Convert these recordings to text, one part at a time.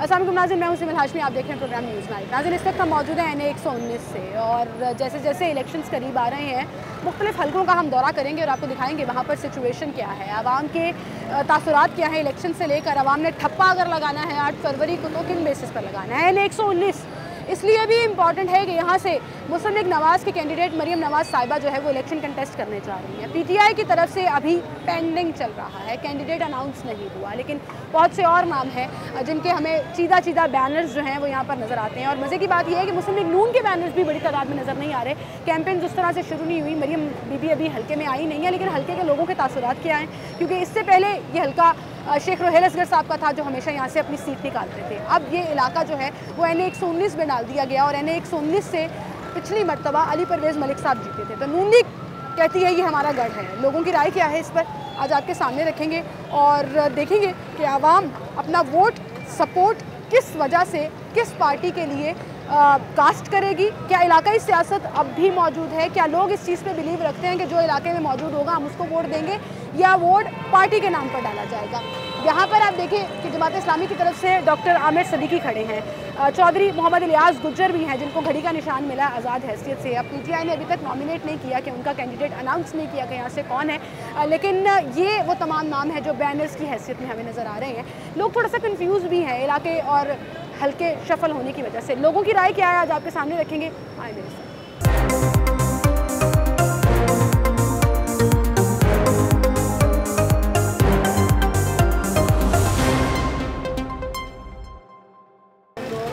अस्सलाम वालेकुम नाज़रीन, मैं हूं सिमल हाशमी, आप देख रहे हैं प्रोग्राम न्यूज़ नाइट। नाज़रीन, इस वक्त हम मौजूद हैं NA 119 से और जैसे जैसे इलेक्शंस करीब आ रहे हैं मुख्तलिफ हलकों का हम दौरा करेंगे और आपको दिखाएंगे वहाँ पर सिचुएशन क्या है, आवाम के तासुरात क्या है इलेक्शन से लेकर। आवाम ने ठप्पा अगर लगाना है 8 फरवरी को तो किन बेसिस पर लगाना है। NA 119 इसलिए भी इम्पॉर्टेंट है कि यहाँ से मुस्लिम लीग नवाज़ के कैंडिडेट मरियम नवाज़ साहिबा जो है वो इलेक्शन कंटेस्ट करने जा रही हैं। PTI की तरफ से अभी पेंडिंग चल रहा है, कैंडिडेट अनाउंस नहीं हुआ, लेकिन बहुत से और नाम हैं जिनके हमें सीधा सीधा बैनर्स जो हैं वो यहाँ पर नज़र आते हैं। और मज़े की बात यह है कि मुस्लिम लीग नून के बैनर्स भी बड़ी तादाद में नज़र नहीं आ रहे। कैंपेन उस तरह से शुरू नहीं हुई, मरियम बीबी अभी हल्के में आई नहीं है, लेकिन हल्के के लोगों के तासुरात क्या हैं, क्योंकि इससे पहले ये हल्का शेख रोहेल असगर साहब का था जो हमेशा यहाँ से अपनी सीट निकालते थे। अब ये इलाका जो है वो NA 119 में डाल दिया गया और NA 119 से पिछली मरतबा अली परवेज़ मलिक साहब जीते थे। तो नून लीग कहती है ये हमारा गढ़ है। लोगों की राय क्या है इस पर आज आपके सामने रखेंगे और देखेंगे कि आवाम अपना वोट सपोर्ट किस वजह से किस पार्टी के लिए कास्ट करेगी। क्या इलाकाई सियासत अब भी मौजूद है, क्या लोग इस चीज़ पे बिलीव रखते हैं कि जो इलाके में मौजूद होगा हम उसको वोट देंगे, या वोट पार्टी के नाम पर डाला जाएगा। यहाँ पर आप देखिए कि जमात इस्लामी की तरफ से डॉक्टर आमिर सदीकी खड़े हैं, चौधरी मोहम्मद इलियास गुज्जर भी हैं जिनको घड़ी का निशान मिला आज़ाद हैसियत से। अब PTI ने अभी तक नॉमिनेट नहीं किया कि उनका कैंडिडेट अनाउंस नहीं किया कि यहाँ से कौन है, लेकिन ये वो तमाम नाम हैं जो बैनर्स की हैसियत में हमें नज़र आ रहे हैं। लोग थोड़ा सा कन्फ्यूज़ भी हैं इलाके और हल्के शफल होने की वजह से। लोगों की राय क्या है आज आपके सामने रखेंगे, आए मेरे साथ।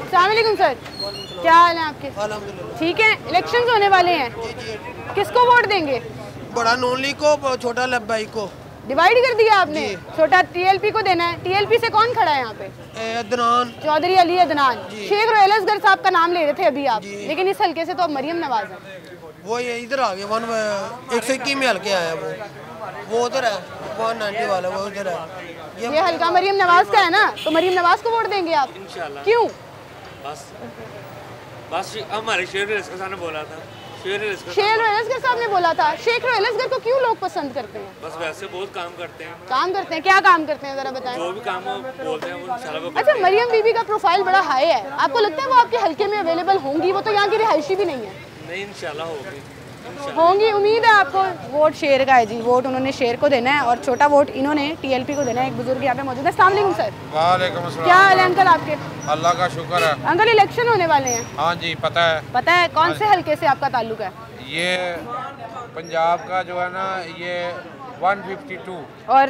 अस्सलामुअलैकुम सर, क्या हाल है आपके? ठीक है। इलेक्शंस होने वाले हैं, किसको वोट देंगे? बड़ा नून लीग को, छोटा लब्बाई को। डिवाइड कर दिया आपने, छोटा TLP को देना है। TLP से कौन खड़ा है यहाँ पे? अदनान, चौधरी अली अदनान। शेख रोहेल असगर साहब का नाम ले रहे थे अभी आप, लेकिन इस हल्के से तो अब मरियम नवाज है। वो ये इधर आ गया 121 में हल्के आया वो उधर है 190 वाला, वो उधर है। ये हल्का मरियम नवाज का है ना, तो मरियम नवाज को वोट देंगे आप? इंशाल्लाह। क्यों? बस हमारे शेख रोहेल असगर साहब ने बोला था। शेख रोहेल असगर साहब ने बोला था। शेख रोहेल असगर को क्यों लोग पसंद करते हैं? बस वैसे बहुत काम करते हैं। काम करते हैं? क्या काम करते हैं जरा बताएं। जो भी काम वो बोलते हैं वो इंशाल्लाह वो। अच्छा, मरियम बीबी का प्रोफाइल बड़ा हाई है, आपको लगता है वो आपके हल्के में अवेलेबल होंगी? वो तो यहाँ की रिहायशी भी नहीं है। नहीं, इंशाल्लाह होगी, होंगी, उम्मीद है आपको। वोट शेर का है जी, वोट उन्होंने शेर को देना है और छोटा वोट इन्होंने TLP को देना है। एक बुजुर्ग यहाँ पे मौजूद है। अस्सलाम वालेकुम सर। वालेकुम अस्सलाम। क्या हाल है अंकल आपके? अल्लाह का शुक्र है। अंकल, इलेक्शन होने वाले हैं? हाँ जी, पता है। पता है? कौन से हल्के से आपका ताल्लुक है? ये पंजाब का जो है ना, ये 152 और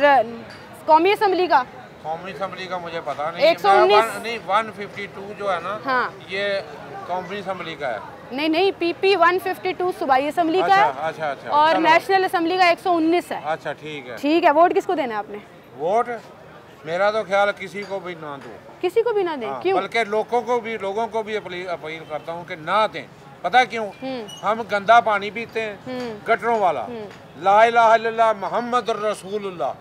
कौमी असम्बली का? कौमी असम्बली का मुझे पता नहीं। 119 नहीं, 152 जो है ना, हाँ, ये कौमी असम्बली का है। नहीं, PP 152 सूबाई असम्बली का है। अच्छा। और नेशनल असम्बली का 119 है। अच्छा, ठीक है। ठीक है। वोट किसको देना है आपने? वोट मेरा तो ख्याल किसी को भी ना दो। किसी को भी ना दें? हाँ, क्यों? बल्कि लोगों को भी अपील करता हूँ कि ना दें। पता क्यों? हम गंदा पानी पीते हैं, गटरों वाला। ला इलाहा इल्लल्लाह मोहम्मद रसूलुल्लाह,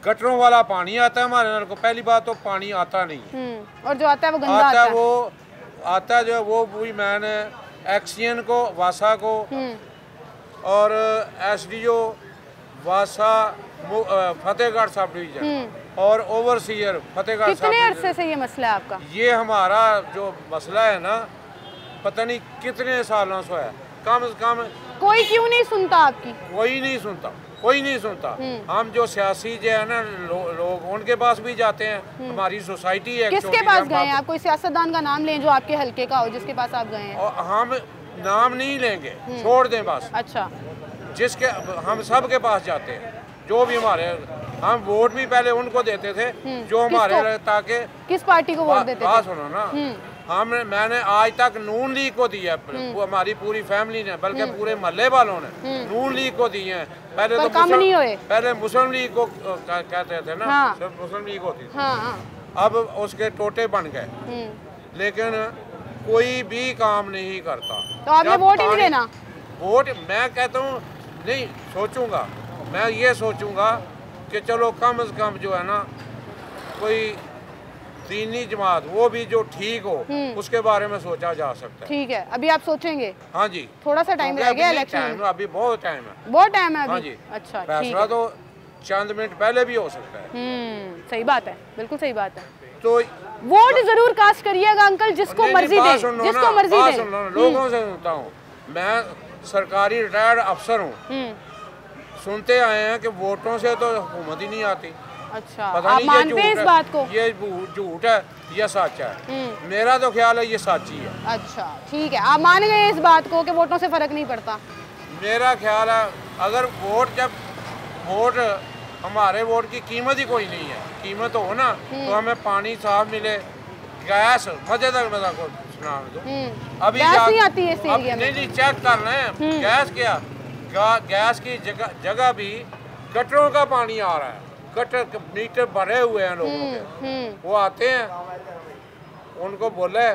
गटरों वाला पानी आता है हमारे घर को। पहली बात तो पानी आता नहीं, और जो आता है वो गंदा आता है। वो आता जो वो भी मैंने एक्सियन को, वासा को और SDO वासा फतेहगढ़ सब डिवीजन और ओवरसीयर फतेहगढ़। कितने अरसे से ये मसला है आपका? ये हमारा जो मसला है ना, पता नहीं कितने सालों से है। कम से कम कोई क्यों नहीं सुनता आपकी? कोई नहीं सुनता। हम जो सियासी जो है ना लोग उनके पास भी जाते हैं। हमारी सोसाइटी है। किसके पास गए हैं आप? कोई सियासतदान का नाम लें जो आपके हल्के का हो, जिसके पास आप गए हैं। और हम नाम नहीं लेंगे, छोड़ दें बस। अच्छा। जिसके हम सब के पास जाते हैं, जो भी हमारे, हम वोट भी पहले उनको देते थे जो हमारे, ताकि किस पार्टी को वोट देते थे? सुनो ना, मैंने आज तक नून लीग को दिया, हमारी पूरी फैमिली ने, बल्कि पूरे मोहल्ले वालों ने नून लीग को दिए हैं। पहले तो कम नहीं हुए। पहले मुस्लिम लीग को कहते थे ना। हाँ। मुस्लिम लीग होती थी। हाँ। अब उसके टोटे बन गए, लेकिन कोई भी काम नहीं करता। तो आपने वोट ही नहीं देना? वोट मैं कहता हूँ नहीं, सोचूंगा मैं, ये सोचूंगा कि चलो कम से कम जो है ना कोई दीनी जमात वो भी जो ठीक हो उसके बारे में सोचा जा सकता है। ठीक है, अभी आप सोचेंगे? हाँ जी, थोड़ा सा टाइम रह गया इलेक्शन। अभी बहुत टाइम है। बहुत टाइम है अभी? हाँ जी। अच्छा, फैसला तो चंद मिनट पहले भी हो सकता है। सही बात है, बिल्कुल सही बात है। तो वोट जरूर कास्ट करिएगा अंकल, जिसको मर्जी दे, जिसको मर्जी दे। लोगों से सुनता हूँ, मैं सरकारी रिटायर्ड अफसर हूँ, सुनते आए हैं कि वोटों से तो हुकूमत ही नहीं आती। अच्छा, पता आप नहीं मानते हैं इस बात को? ये झूठ है या सच है? मेरा तो ख्याल है ये सच ही है। अच्छा ठीक है, आप मान गए इस बात को कि वोटों से फर्क नहीं पड़ता? मेरा ख्याल है अगर वोट हमारे वोट की कीमत ही कोई नहीं है, कीमत हो ना तो हमें पानी साफ मिले, गैस मजेदार मजा को सुना दो। अभी गैस नहीं आती है इस एरिया में? नहीं चेक कर रहे हैं गैस क्या, गैस की जगह भी गटरों का पानी आ रहा है, गटर मीटर भरे हुए हैं लोगों के। वो आते हैं, उनको बोले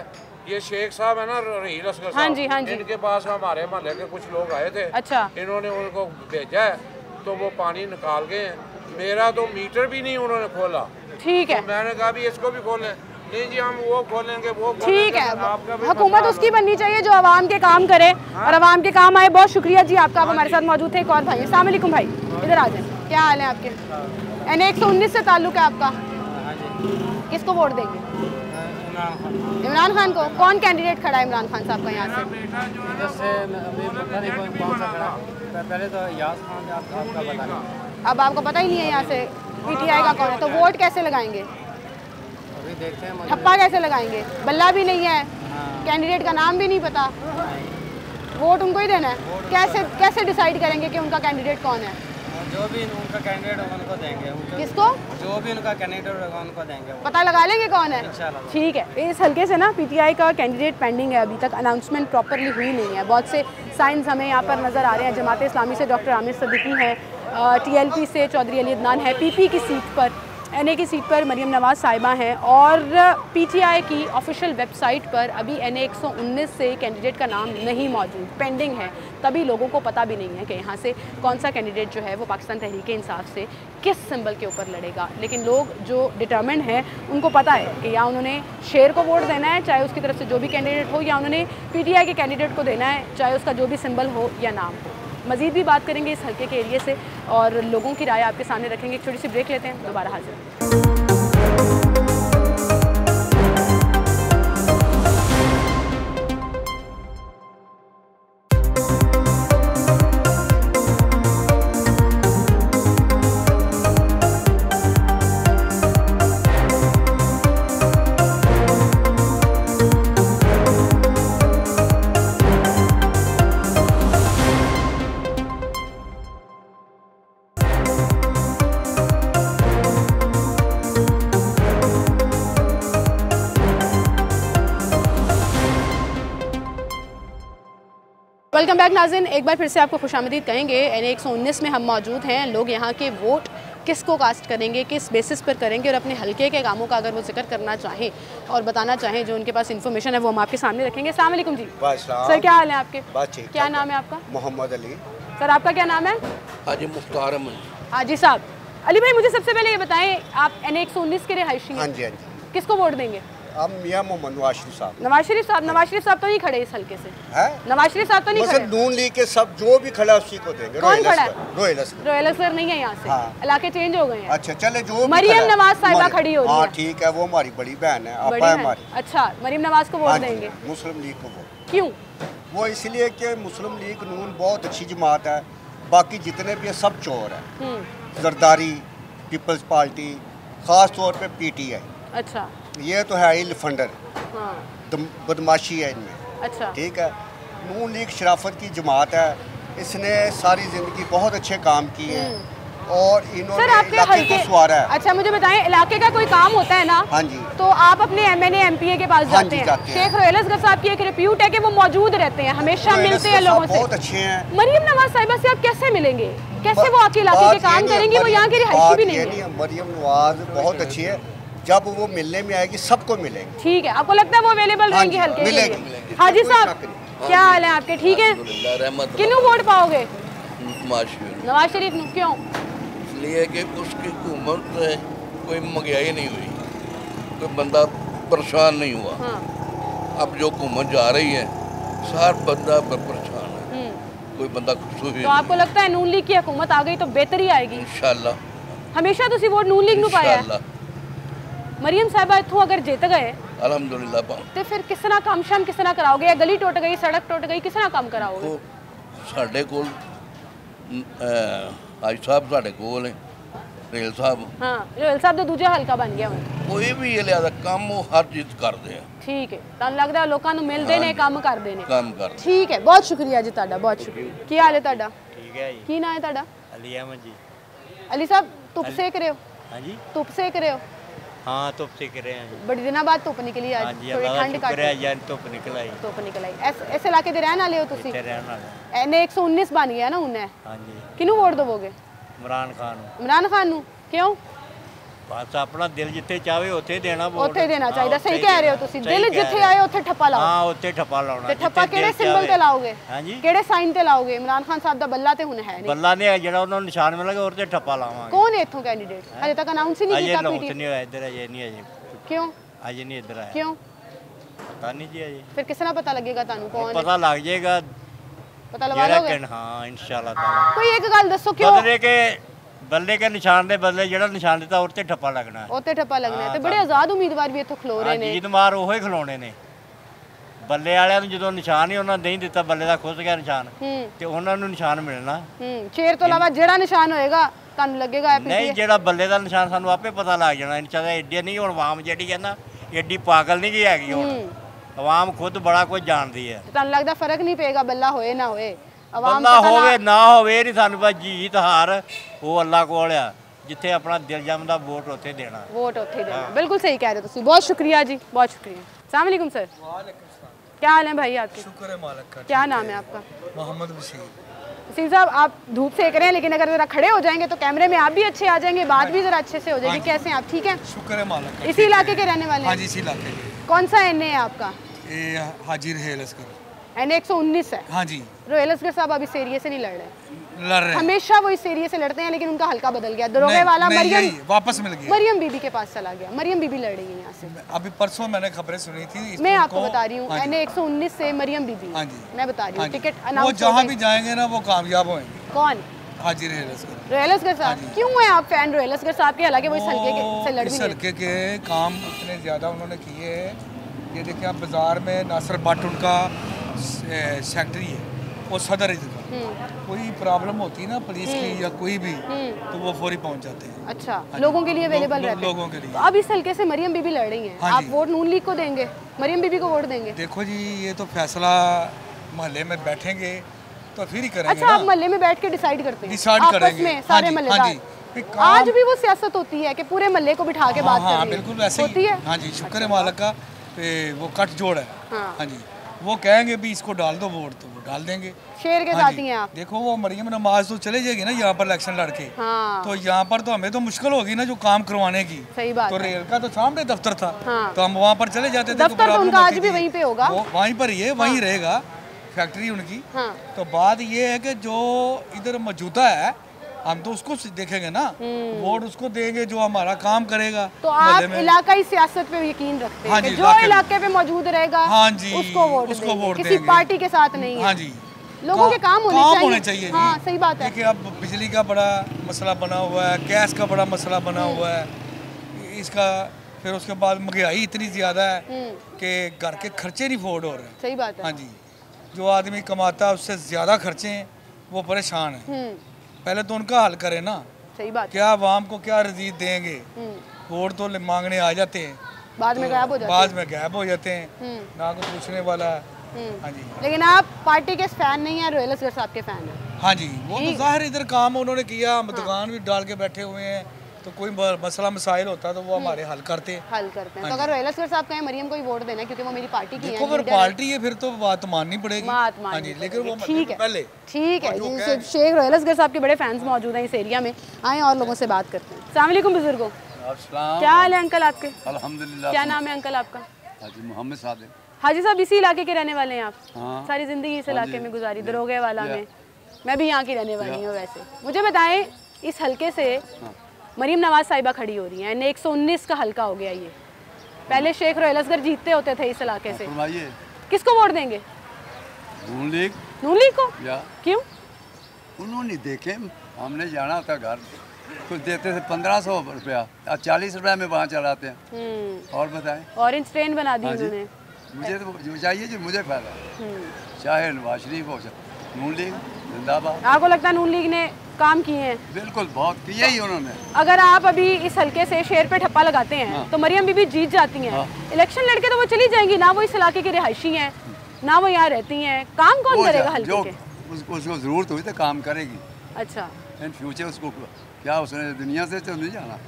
ये शेख साहब है ना रहील असगर साहब, हाँ जी। इनके पास हमारे मोहल्ले के कुछ लोग आए थे। अच्छा। इन्होंने उनको भेजा है तो वो पानी निकाल गए हैं। मेरा तो मीटर भी नहीं उन्होंने खोला। ठीक है, तो मैंने कहा भी इसको भी खोलें। नहीं जी हम वो खोलेंगे, वो ठीक है। हुकूमत उसकी बननी चाहिए जो आवाम के काम करे और आवाम के काम आए। बहुत शुक्रिया जी आपका, आप हमारे साथ मौजूद थे। एक और भाई, अस्सलाम वालेकुम भाई, इधर आ जाए। क्या हाल है आपके? NA 119 से ताल्लुक है आपका? किसको वोट देंगे? इमरान खान को। कौन कैंडिडेट खड़ा है इमरान खान साहब का यहाँ से? पहले तो यास खान आपका पता नहीं। अब आपको पता ही नहीं है यहाँ से PTI का कौन है, तो वोट कैसे लगाएंगे? अभी देखते हैं। ठप्पा कैसे लगाएंगे? बल्ला भी नहीं है, कैंडिडेट का नाम भी नहीं पता, वोट उनको ही देना है। कैसे डिसाइड करेंगे कि उनका कैंडिडेट कौन है? जो भी उनका कैंडिडेट होगा उनको देंगे। किसको? जो भी उनका कैंडिडेट होगा उनको देंगे। पता लगा लेंगे कौन है। इंशाल्लाह। ठीक है। इस हल्के से ना PTI का कैंडिडेट पेंडिंग है, अभी तक अनाउंसमेंट प्रॉपरली हुई नहीं है। बहुत से साइंस हमें यहाँ पर नज़र आ रहे हैं। जमात इस्लामी से डॉक्टर आमिर सिद्दीकी हैं, TLP से चौधरी अली अदनान है, PP की सीट पर, NA की सीट पर मरियम नवाज़ साहिबा हैं, और PTI की ऑफिशियल वेबसाइट पर अभी NA 119 से कैंडिडेट का नाम नहीं मौजूद, पेंडिंग है। तभी लोगों को पता भी नहीं है कि यहाँ से कौन सा कैंडिडेट जो है वो पाकिस्तान तहरीक-ए-इंसाफ से किस सिंबल के ऊपर लड़ेगा। लेकिन लोग जो डिटर्मिन्ड हैं उनको पता है कि या उन्होंने शेर को वोट देना है, चाहे उसकी तरफ से जो भी कैंडिडेट हो, या उन्होंने PTI के कैंडिडेट को देना है, चाहे उसका जो भी सिंबल हो या नाम हो। मज़ीद भी बात करेंगे इस हल्के के एरिए से और लोगों की राय आपके सामने रखेंगे। एक छोटी सी ब्रेक लेते हैं, दोबारा हाजिर। वेलकम बैक नाज़रीन, एक बार फिर से आपको खुशामदीद कहेंगे। NA 119 में हम मौजूद हैं। लोग यहाँ के वोट किसको कास्ट करेंगे, किस बेसिस पर करेंगे, और अपने हल्के के कामों का अगर वो जिक्र करना चाहें और बताना चाहें, जो उनके पास इन्फॉर्मेशन है वो हम आपके सामने रखेंगे। अस्सलाम वालेकुम जी। सर क्या हाल है आपके? बस ठीक। क्या नाम है आपका? मोहम्मद अली। सर आपका क्या नाम है? हाजी मुख्तार अहमद। हाजी साहब। अली भाई मुझे सबसे पहले ये बताएं, आप NA 119 के रिहायशी हैं? हाँ जी हाँ जी। किसको वोट देंगे? अब मियाँ मोहम्मद नवाज शरीफ साहब। नवाज शरीफ साहब? नवाज शरीफ साहब तो नहीं खड़े इस हल्के से। है? नवाज शरीफ साहब तो नहीं खड़े। नून लीग के सब जो भी खड़ा उसी को देंगे। कौन खड़ा है? रोयल असगर। रोयल असगर नहीं है यहाँ से। हाँ। इलाके चेंज हो गए हैं। अच्छा चले, जो मरियम नवाज साहिबा खड़ी हो रही है। हाँ ठीक है, वो हमारी बड़ी बहन है, बड़ी आपा है है। हमारी। अच्छा, मरियम नवाज को वोट देंगे? मुस्लिम लीग को वोट। क्यों? वो इसलिए कि मुस्लिम लीग नून बहुत अच्छी जमात है, बाकी जितने भी है सब चोर है। जरदारी, पीपल्स पार्टी, खास तौर पे PTI। अच्छा। ये तो है ही लफंडर, हाँ। बदमाशी है इनमें। अच्छा। ठीक है। नून लीग शराफत की जमात है, इसने सारी जिंदगी बहुत अच्छे काम किए और इन्होंने सर आपके इलाके हल्के को संवारा है। अच्छा मुझे बताएं, इलाके का कोई काम होता है ना? हाँ जी। तो आप अपने MNA MPA के पास हाँ जाते जी, हैं। जाते हैं। शेख रोयल असगर साहब की एक रिप्यूट है कि वो मौजूद रहते हैं, हमेशा मिलते हैं लोगों से। बहुत अच्छे हैं। मरियम नवाज साहिबा से आप कैसे मिलेंगे? कैसे वो आपके इलाके के काम करेंगी? वो यहाँ की रिहायशी भी नहीं है। मरियम नवाज बहुत अच्छी है, जब वो मिलने में आएगी सबको मिलेंगे। ठीक है, आपको लगता है वो अवेलेबल रहेंगी हल्के के लिए? हाजी साहब क्या हाल है आपके? ठीक है। किन्नू वोट पाओगे? नवाज शरीफ। क्यों? इसलिए कि उसकी हुकूमत से कोई महंगाई नहीं हुई, कोई बंदा परेशान नहीं हुआ। हाँ। अब जो हुकूमत जा रही है सार बंदा परेशान है, कोई बंदा खुश हुई। तो आपको लगता है नून लीग की हुकूमत आ गई तो बेहतरी आएगी? इंशाल्लाह। हमेशा तुसी वोट नून लीग नू पाया है? ਮਰੀਮ ਸਾਹਿਬਾ ਇੱਥੋਂ ਅਗਰ ਜਿੱਤ ਗਏ अलहमदुलिल्लाह ਤੇ ਫਿਰ ਕਿਸ ਤਰ੍ਹਾਂ ਕੰਮ ਸ਼ਾਮ ਕਿਸ ਤਰ੍ਹਾਂ ਕਰਾਓਗੇ? ਇਹ ਗਲੀ ਟੁੱਟ ਗਈ, ਸੜਕ ਟੁੱਟ ਗਈ, ਕਿਸ ਤਰ੍ਹਾਂ ਕੰਮ ਕਰਾਓਗੇ? ਉਹ ਸਾਡੇ ਕੋਲ ਹਾਜੀ ਸਾਹਿਬ ਸਾਡੇ ਕੋਲ ਨੇ, ਰੇਲ ਸਾਹਿਬ, ਹਾਂ ਰੋਇਲ ਸਾਹਿਬ ਦਾ ਦੂਜਾ ਹਲਕਾ ਬਣ ਗਿਆ ਹੁਣ। ਕੋਈ ਵੀ ਇਹ ਲਿਆਦਾ ਕੰਮ ਉਹ ਹਰ ਚੀਜ਼ ਕਰਦੇ ਆ, ਠੀਕ ਹੈ, ਤੁਹਾਨੂੰ ਲੱਗਦਾ ਲੋਕਾਂ ਨੂੰ ਮਿਲਦੇ ਨੇ, ਕੰਮ ਕਰਦੇ ਨੇ? ਕੰਮ ਕਰਦੇ। ਠੀਕ ਹੈ, ਬਹੁਤ ਸ਼ੁਕਰੀਆ ਜੀ ਤੁਹਾਡਾ, ਬਹੁਤ ਸ਼ੁਕਰੀਆ। ਕੀ ਹਾਲ ਹੈ ਤੁਹਾਡਾ? ठीक है जी। ਕੀ ਨਾਂ ਹੈ ਤੁਹਾਡਾ? अली अहमद जी। ਅਲੀ ਸਾਹਿਬ ਧੁੱਪ ਸੇਕ ਰਹੇ ਹੋ? हाँ जी। ਧੁੱਪ ਸੇਕ ਰਹੇ ਹੋ? हाँ धुप सेक रहे हैं जी। ਬੜੀ ਦਿਨਾਂ ਬਾਅਦ ਧੁੱਪ ਨਿਕਲੀ ਅੱਜ, हाँ जी ਥੋੜੀ अल्लाह ਠੰਡ का ਘੱਟ शुक्र है यार धुप निकल आई। ਧੁੱਪ ਨਿਕਲ ਆਈ। ਇਸ ਇਲਾਕੇ ਦੇ ਰਹਿਣ ਵਾਲੇ ਹੋ ਤੁਸੀਂ? इतने रहने वाले। ਐਨੇ 119 ਬਣ ਗਿਆ ਨਾ ਹੁਣ। हाँ जी। ਕਿਹਨੂੰ ਵੋਟ ਦੇਵੋਗੇ? इमरान खान ਇਮਰਾਨ ਖਾਨ ਨੂੰ? ਕਿਉਂ? बस अपना दिल जिथे चाहे उत्थे देना वोट। ਉੱਥੇ ਦੇਣਾ ਚਾਹੀਦਾ। हाँ, ਸਹੀ उत्थे ਕਹਿ ਰਹੇ ਹੋ देना। ਤੁਸੀਂ। सही ਦਿਲ कह ਜਿੱਥੇ रहे ਆਏ हैं। ਉੱਥੇ ਠੱਪਾ ਲਾਓ। हाँ उत्थे ठप्पा लाना। ਤੇ ਠੱਪਾ जिथे ਕਿਹੜੇ दिल ਸਿੰਬਲ चाहे। ਤੇ ਲਾਓਗੇ? हाँ जी। ਕਿਹੜੇ ਸਾਈਨ ਤੇ ਲਾਓਗੇ? ਇਮਰਾਨ ਖਾਨ ਸਾਹਿਬ ਦਾ ਬੱਲਾ ਤੇ ਹੁਣ ਹੈ ਨਹੀਂ। बल्ला ने जरा उन्होंने निशान मिलेगा और ते ठप्पा लावांगे। ਕੌਣ ਹੈ ਇੱਥੋਂ ਕੈਂਡੀਡੇਟ? ਹਜੇ ਤੱਕ ਅਨਾਉਂਸ ਹੀ ਨਹੀਂ अजय ਕੀਤਾ लौट ਪੀਟੀ। नहीं होया इधर, अजय नहीं अजय। ਕਿਉਂ? अजय नहीं इधर आया। ਕਿਉਂ? पता नहीं जी अजय। ਫਿਰ ਕਿਸ ਤਰ੍ਹਾਂ ਪਤਾ ਲੱਗੇਗਾ ਤੁਹਾਨੂੰ ਕੌਣ ਹੈ? पता लग जाएगा ਪਤਾ ਲਵਾ जरा ਲੋਗੇ? हाँ इंशाल्लाह ताला। ਕੋਈ ਇੱਕ ਗੱਲ ਦੱਸੋ ਕਿਉਂ बदले के बल्ले के निशान दे बदले जेड़ा निशान दिता और ते ठप्पा लगना है। ਉੱਥੇ ਠੱਪਾ ਲੱਗਣਾ ਹੈ? ਤੇ ਬੜੇ ਆਜ਼ਾਦ ਉਮੀਦਵਾਰ ਵੀ ਇੱਥੋਂ ਖਲੋ ਰਹੇ ਨੇ। ਜੀਤ ਮਾਰ ਉਹੀ ਖਲੋਣੇ ਨੇ। ਬੱਲੇ ਵਾਲਿਆਂ ਨੂੰ ਜਦੋਂ ਨਿਸ਼ਾਨ ਹੀ ਉਹਨਾਂ ਨਹੀਂ ਦਿੱਤਾ, ਬੱਲੇ ਦਾ ਖੁੱਸ ਗਿਆ ਨਿਸ਼ਾਨ, ਤੇ ਉਹਨਾਂ ਨੂੰ ਨਿਸ਼ਾਨ ਮਿਲਣਾ। ਸ਼ੇਰ ਤੋਂ ਇਲਾਵਾ ਜਿਹੜਾ ਨਿਸ਼ਾਨ ਹੋਏਗਾ ਤੁਹਾਨੂੰ ਲੱਗੇਗਾ ਨਹੀਂ, ਜਿਹੜਾ ਬੱਲੇ ਦਾ ਨਿਸ਼ਾਨ ਸਾਨੂੰ ਆਪੇ ਪਤਾ ਲੱਗ ਜਾਣਾ। ਇਨਸ਼ਾ ਅੱਲਾ ਏਡੇ ਨਹੀਂ ਹੁਣ ਆਵਾਮ ਜਿਹੜੀ ਹੈ ਨਾ, ਏਡੀ ਪਾਗਲ ਨਹੀਂ ਗਈ ਹੈਗੀ ਹੁਣ। ਆਵਾਮ ਖੁਦ ਬੜਾ ਕੁਝ ਜਾਣਦੀ ਹੈ। ਤੁਹਾਨੂੰ ਲੱਗਦਾ ਫਰਕ ਨਹੀਂ ਪਏਗਾ ਬੱਲਾ ਹੋਏ ਨਾ ਹੋਏ? ਆਵਾਮ ਬੱਲਾ ਹੋਵੇ ਨਾ ਹੋਵੇ ਨਹੀਂ ਸਾਨੂੰ ਬਸ ਜੀਤ ਹਾਰ ਉਹ ਅੱਲਾ ਕੋਲ ਆ। ਜਿੱਥੇ ਆਪਣਾ ਦਿਲ ਜੰਮਦਾ ਵੋਟ ਉੱਥੇ ਦੇਣਾ। वोट ਉੱਥੇ ਦੇਣਾ। ਬਿਲकुल सही कह रहे हो ਤੁਸੀਂ। बहुत शुक्रिया जी, बहुत शुक्रिया। अस्सलाम वालेकुम सर। क्या हाल है भाई आपके? शुक्र है मालिक का। क्या नाम है आपका? मोहम्मद वसीम। वसीम साहब आप धूप सेक रहे हैं, लेकिन अगर जरा खड़े हो जाएंगे तो कैमरे में आप भी अच्छे आ जाएंगे, बात भी जरा अच्छे से हो जाएगी। कैसे हैं आप? ठीक है? शुक्र है मालिक का। इसी इलाके के रहने वाले हाँ हैं? जी, इसी इलाके के। कौन सा एन है आपका? ये हाजी रहेल असगर। एन 119 है। हाँ जी, रोहेल असगर साहब अब इस एरिया से नहीं लड़ रहे। लड़ रहे हैं। हमेशा वो इस एरिया से लड़ते हैं, लेकिन उनका हल्का बदल गया। दरोगे नहीं, वाला नहीं, मरियम यही, वापस मिल गया। मरियम बीबी के पास चला गया। मरियम बीबी लड़ रही है यहाँ से। अभी परसों मैंने खबरें सुनी थी। मैं आपको बता रही हूँ, हाँ एन 119 से मरियम बीबी। हाँ जी। मैं बता रही हाँ हूँ, जी। टिकट वो अनाउंस जहाँ भी जाएंगे ना वो कामयाब होंगे। कौन? हाजी रहेल असगर। रोहेल असगर साहब। क्यों है आप फैन रोहेल असगर साहब के? हालांकि वो इस हल्के से लड़ भी इस नहीं हल्के के काम इतने ज़्यादा उन्होंने किए हैं। ये देखिए आप बाज़ार में नासिर भट्ट उनका सेक्रेटरी है, वो सदर है। कोई प्रॉब्लम होती है ना पुलिस की या कोई भी, तो वो फौरी पहुंच जाते हैं। अच्छा, लोगों के लिए अवेलेबल रहते हैं। लोगों के लिए। तो अब इस हल्के से मरियम बीबी लड़ रही हैं। हाँ आप जी। वोट नून लीग को देंगे? मरियम बीबी को वोट देंगे? देखो जी, ये तो फैसला मोहल्ले में बैठेंगे तो फिर ही करेंगे अच्छा, ना। आप मोहल्ले में बैठ के डिसाइड करते हैं? डिसाइड आपस करेंगे। में हाँ सारे जी, मोहल्लेदार? हाँ जी। फिर काम- आज भी वो सियासत होती है कि पूरे मोहल्ले को बिठा के बात हाँ, करनी है? बिल्कुल वैसे होती ही। है। हाँ जी, शुक्र है मालिक का। वो कट जोड़ है। हाँ। हाँ जी, वो कहेंगे भी इसको डाल दो वोट, तो वो डाल देंगे। शेर के हाँ साथ जी। ही हैं आप? देखो वो मरियम नमाज तो चले जाएगी ना यहाँ पर इलेक्शन लड़के, हाँ। तो यहाँ पर तो हमें तो मुश्किल होगी ना जो काम करवाने की। सही बात तो है। रेल का तो सामने दफ्तर था, हाँ। तो हम वहाँ पर चले जाते थे। दफ्तर तो प्रॉब्लम उनका आज होती भी थी। वहीं पे होगा? वो वहीं पर ही है, वहीं रहेगा फैक्ट्री उनकी। हाँ। तो बात ये है कि जो इधर मौजूदा है हम तो उसको देखेंगे ना, वोट उसको देंगे जो हमारा काम करेगा। तो मोहल्ले आप में। इलाकाई सियासत पे यकीन रखते हैं हाँ कि जी, जो इलाके में। इलाके पे मौजूद रहेगा हाँ जी, उसको वोट उसको देंगे। वोट किसी देंगे। पार्टी के साथ नहीं है। हाँ जी, लोगों के काम होने चाहिए। जी। हाँ, सही बात है। देखिए अब बिजली का बड़ा मसला बना हुआ है, गैस का बड़ा मसला बना हुआ है इसका। फिर उसके बाद महंगाई इतनी ज़्यादा है कि घर के खर्चे नहीं अफोर्ड हो रहे हैं। सही बात है। हाँ जी, जो आदमी कमाता है उससे ज़्यादा खर्चे हैं, वो परेशान है। पहले तो उनका हल करें ना। सही बात है। क्या आवाम को क्या रजीद देंगे? वोट तो मांगने आ जाते हैं, बाद में गायब हो जाते बाद में गायब हो जाते हैं, ना कोई पूछने वाला है। हाँ जी, हैं। लेकिन आप पार्टी के फैन नहीं है, रोहेल असगर साहब के फैन हैं? हाँ जी, वो तो जाहिर इधर काम उन्होंने किया, हम दुकान भी डाल के बैठे हुए हैं, तो कोई मसला मसाइल होता तो वो हमारे हल करते हैं। हल करते हैं। तो अगर रोहेल असगर साहब कहें मरियम को ही वोट देना है क्योंकि वो मेरी पार्टी की देखो है, फिर लीडर है। पार्टी है, फिर तो बात माननी पड़ेगी। बात हाँ माननी जी, लेकिन वो पड़ेगी। ठीक है, पहले ठीक है और जो जी। कह- शेख रोहेल असगर साहब के बड़े फैंस मौजूद हैं इस एरिया में। आए और लोगों से बात करते हैं। अस्सलाम वालेकुम बुजुर्गों, क्या हाल है अंकल आपके? अल्हम्दुलिल्लाह। क्या नाम है अंकल आपका? हाजी मोहम्मद सादिक। हाजी साहब इसी इलाके के रहने वाले हैं आप? हाँ। सारी जिंदगी इस इलाके जी। में गुजारी, दरोगे वाला में। मैं भी यहाँ की रहने वाली हूँ। वैसे मुझे बताएं, इस हलके से मरीम नवाज साहिबा खड़ी हो रही हैं। 119 का हलका हो गया ये। पहले शेख रोहेल असगर जीतते होते थे इस इलाके से। फरमाइए। किसको वोट देंगे? नून लीग नून लीग को? या क्यों? उन्होंने देखे, हमने जाना था घर। कुछ देते थे 1500 रुपया, अब 40 रुपया में वहाँ चलाते हैं। और बताएं, ऑरेंज ट्रेन बना दी हाँ जी। उन्होंने। मुझे तो जो चाहिए जो मुझे फायदा, चाहे नवाज शरीफ हो, नून लीग जिंदाबाद। आपको लगता है नून लीग ने काम किए हैं? बिल्कुल, बहुत किया ही उन्होंने। अगर आप अभी इस हलके से शेर पे ठप्पा लगाते हैं तो मरियम बीबी जीत जाती हैं। इलेक्शन लड़के तो वो चली जाएंगी ना, वो इस इलाके की रिहायशी हैं ना, वो यहाँ रहती हैं। काम कौन करेगा हलके के? उसको जरूरत हुई तो काम करेगी। अच्छा, इन फ्यूचर उसको क्या, उसने दुनिया से तो नहीं जाना,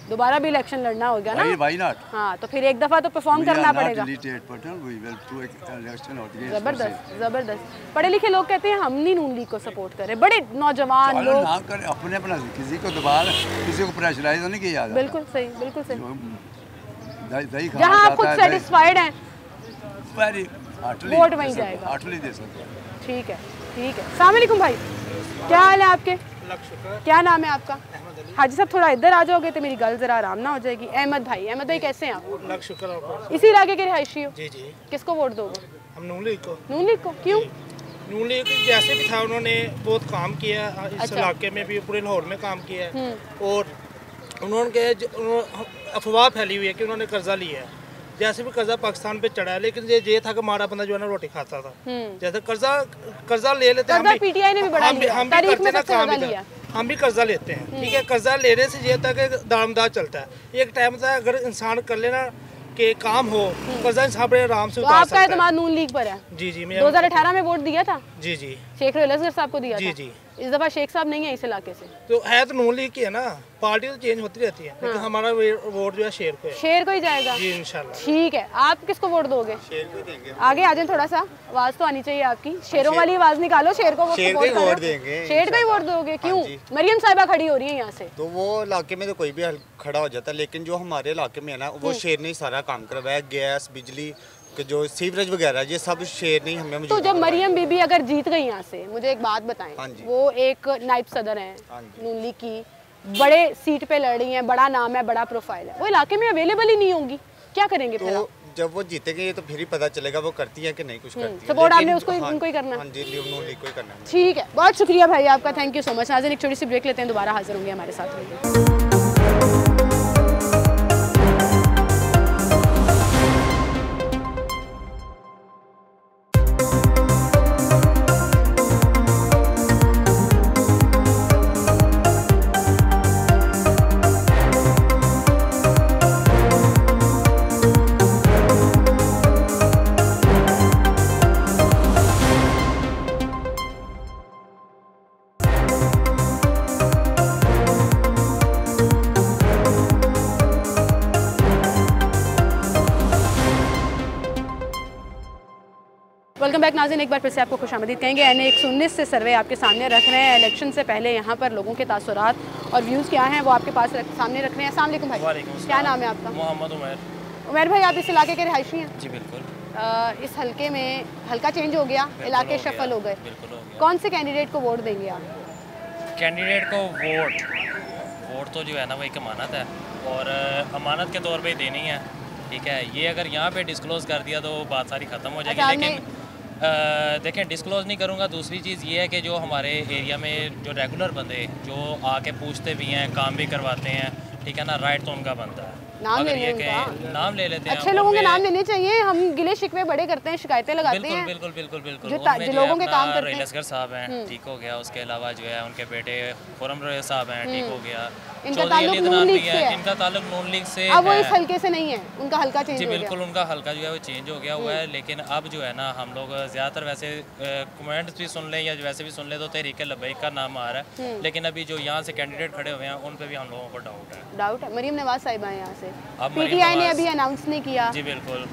दोबारा भी इलेक्शन लड़ना होगा ना? भाई नॉट। हाँ, तो फिर एक दफा तो परफॉर्म करना पड़ेगा। जबरदस्त। जबरदस्त। पढ़े लिखे लोग कहते हैं हम नहीं नून लीग को सपोर्ट करें, बड़े नौजवान लोग। ना करें, अपने अपना, किसी को दबा, किसी को प्रेशराइज नहीं किया जाता। बिल्कुल सही, बिल्कुल सही। दही जहाँ आप खुद सेटिस्फाइड हैं वोट वहीं जाएगा। हार्टली दे सकते। ठीक है, ठीक है। अस्सलाम वालेकुम भाई, क्या हाल है आपके? क्या नाम है आपका? हाजी साहब थोड़ा इधर आ जाओगे तो मेरी गल जरा आराम ना हो जाएगी। अहमद भाई कैसे हैं आप? इसी इलाके के रिहायशी हो? जी जी। किसको वोट दोगे? हम नून लीग को। नून लीग को क्यों? नून लीग जैसे भी था उन्होंने बहुत काम किया इस अच्छा। इलाके में भी, पूरे लाहौर में काम किया है। और उन्होंने अफवाह फैली हुई है कि उन्होंने कर्जा लिया है। जैसे भी कर्जा पाकिस्तान पे चढ़ा है, लेकिन ये था कि हमारा बंदा जो है ना रोटी खाता था। जैसे कर्जा ले लेते हैं, कर्जा पीटीआई ने भी बढ़ा लिया, हम भी तारीख करते में ना सबसे काम ज्यादा लिया। हम भी कर्जा लेते हैं, ठीक है। कर्जा लेने से ये था कि दामदार चलता है। एक टाइम था अगर इंसान कर लेना कि काम हो, कर्जा इंसान बड़े आराम से तो उतार आपका सकता है। एतमाद नून लीग पर है? जी जी। 2018 में वोट दिया था? जी जी। शेख रसूल साहब को दिया जी था? जी। इस दफा शेख साहब नहीं है इस इलाके से। तो है तो नून लीग की है ना, पार्टी तो चेंज होती रहती है, लेकिन हमारा वोट जो है शेर को है। शेर को ही जाएगा? जी इंशाल्लाह। ठीक है, आप किसको वोट दोगे? शेर को देंगे। आगे आ जाए थोड़ा सा, आवाज तो आनी चाहिए आपकी। शेरों वाली आवाज निकालो, शेर को शेर को ही वोट देंगे। शेर को ही वोट दोगे? क्यों? मरियम साहिबा खड़ी हो रही है यहाँ से। तो वो इलाके में तो कोई भी खड़ा हो जाता है, लेकिन जो हमारे इलाके में है ना, वो शेर ने ही सारा काम करवाया। गैस, बिजली के जो सीवरेज वगैरह, ये सब शेर ने ही हमें मौजूद तो जब मरियम बीबी अगर जीत गई यहाँ से, मुझे एक बात बताएं, वो एक नायब सदर हैं नून लीग की, बड़े सीट पे लड़ रही हैं, बड़ा नाम है, बड़ा प्रोफाइल है, वो इलाके में अवेलेबल ही नहीं होंगी, क्या करेंगे फिर? तो जब वो जीतेंगे तो फिर ही पता चलेगा वो करती है कि नहीं कुछ करती है। सपोर्ट आपने उसको उनको ही करना? हाँ जी, नून लीग को ही करना है। ठीक है, बहुत शुक्रिया भाई आपका, थैंक यू सो मच। नाज़रीन एक छोटी सी ब्रेक लेते हैं, दोबारा हाजिर होंगे हमारे साथ रहेंगे। वेलकम बैक नाज़रीन, एक बार फिर से आपको खुशामदीद कहेंगे। NA 119 से सर्वे आपके सामने रख रहे हैं। इलेक्शन से पहले यहाँ पर लोगों के तासुरात और व्यूज़ क्या हैं वो आपके पास सामने रख रहे हैं। अस्सलाम वालेकुम भाई, क्या नाम है आपका? मोहम्मद उमर भाई, आप इस इलाके के रिहायशी हैं? जी बिल्कुल। इस हल्के में हल्का चेंज हो गया, इलाके शफल हो गए, कौन से कैंडिडेट को वोट देंगे आप? कैंडिडेट को वोट तो जो है ना वो एक अमानत है, और अमानत के तौर पे देनी है, ठीक है। ये अगर यहाँ पे डिस्क्लोज़ कर दिया तो बात सारी ख़त्म हो जाएगी। लेकिन देखें, डिस्क्लोज़ नहीं करूँगा। दूसरी चीज़ ये है कि जो हमारे एरिया में जो रेगुलर बंदे जो आके पूछते भी हैं, काम भी करवाते हैं, ठीक है ना, राइट तो उनका बनता है। नाम ले नाम ले लेते हैं, अच्छे लोगों के नाम लेने चाहिए। हम गिले शिकवे बड़े करते हैं, शिकायतें लगाते हैं। बिल्कुल बिल्कुल बिल्कुल। जो लोगों के काम करते हैं, रईस असगर साहब हैं, ठीक हो गया। उसके अलावा जो है उनके बेटे खुरम रईस साहब हैं, ठीक हो गया। इनका ताल्लुक नून लीग से है। इनका ताल्लुक नून लीग से अब वो इस हल्के से नहीं है, उनका हल्का चेंज हो गया। बिल्कुल, उनका हल्का जो है वो चेंज हो गया हुआ है। लेकिन अब जो है ना, हम लोग ज़्यादातर वैसे कमेंट्स भी सुन लें या वैसे भी सुन लें तो तहरीक लब्बैक का नाम आ रहा है। लेकिन अभी जो यहाँ से कैंडिडेट खड़े हुए हैं उन पे भी हम लोगों को डाउट है। मरीम नवाज साहिबा है यहाँ से, PTI ने अभी अनाउंस नहीं किया। जी बिल्कुल,